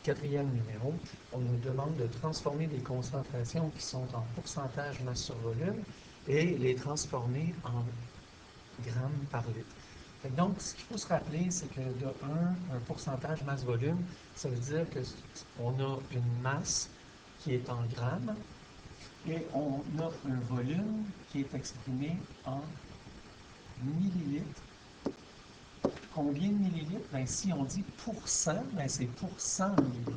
Quatrième numéro, on nous demande de transformer des concentrations qui sont en pourcentage masse sur volume et les transformer en grammes par litre. Donc, ce qu'il faut se rappeler, c'est que de un pourcentage masse-volume, ça veut dire qu'on a une masse qui est en grammes et on a un volume qui est exprimé en millilitres. Combien de millilitres? Bien, si on dit pourcent, bien, c'est pour 100 millilitres.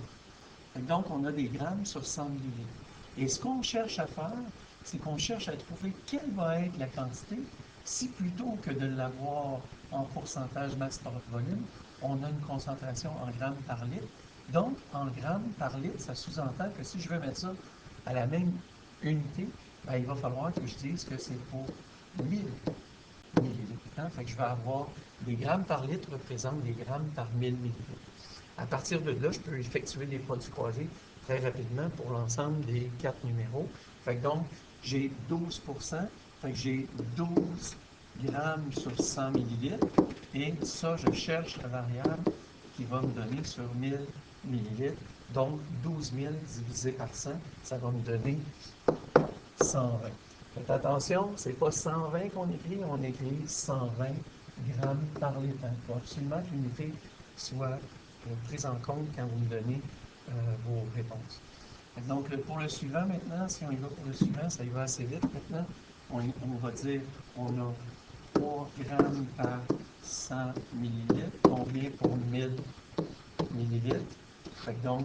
Donc, on a des grammes sur 100 millilitres. Et ce qu'on cherche à faire, c'est qu'on cherche à trouver quelle va être la quantité si plutôt que de l'avoir en pourcentage masse par volume, on a une concentration en grammes par litre. Donc, en grammes par litre, ça sous-entend que si je veux mettre ça à la même unité, bien, il va falloir que je dise que c'est pour 1000 millilitres. Hein? Fait que je vais avoir des grammes par litre représentent des grammes par 1000 millilitres. À partir de là, je peux effectuer des produits croisés très rapidement pour l'ensemble des 4 numéros. Fait que donc, j'ai 12%, fait que j'ai 12 grammes sur 100 millilitres, et ça, je cherche la variable qui va me donner sur 1000 millilitres. Donc, 12 000 divisé par 100, ça va me donner 120. Faites attention, c'est pas 120 qu'on écrit, on écrit 120 grammes par litre. Il faut absolument que l'unité soit prise en compte quand vous me donnez vos réponses. Donc, pour le suivant maintenant, si on y va pour le suivant, ça y va assez vite maintenant. On va dire on a 3 grammes par 100 millilitres. Combien pour 1000 millilitres? Fait que donc,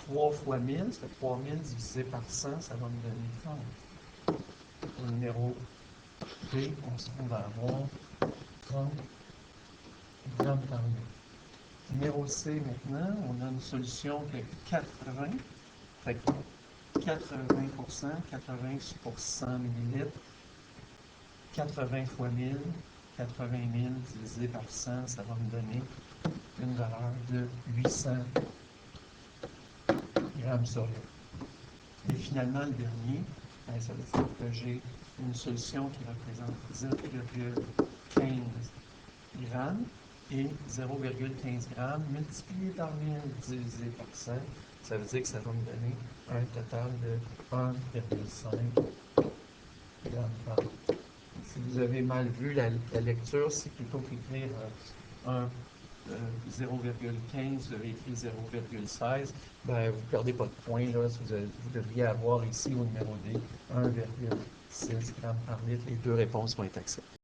3 fois 1000, ça fait 3000 divisé par 100, ça va me donner 30. Au numéro B, on va avoir 30 grammes par litre. Numéro C maintenant, on a une solution qui est 80. Fait que 80%, 80 pour 100 millilitres, 80 fois 1000, 80 000 divisé par 100, ça va me donner une valeur de 800 grammes sur litre. Et finalement, le dernier, ça veut dire que j'ai une solution qui représente 0,15 grammes et 0,15 grammes multiplié par 1000 divisé par 100, ça veut dire que ça va me donner un total de 1,5 grammes par litre. Si vous avez mal vu la lecture, c'est plutôt qu'écrire 0,15, vous avez écrit 0,16, ben, vous ne perdez pas de points. Là, vous devriez avoir ici au numéro D 1,6 grammes par litre. Les deux réponses vont être acceptées.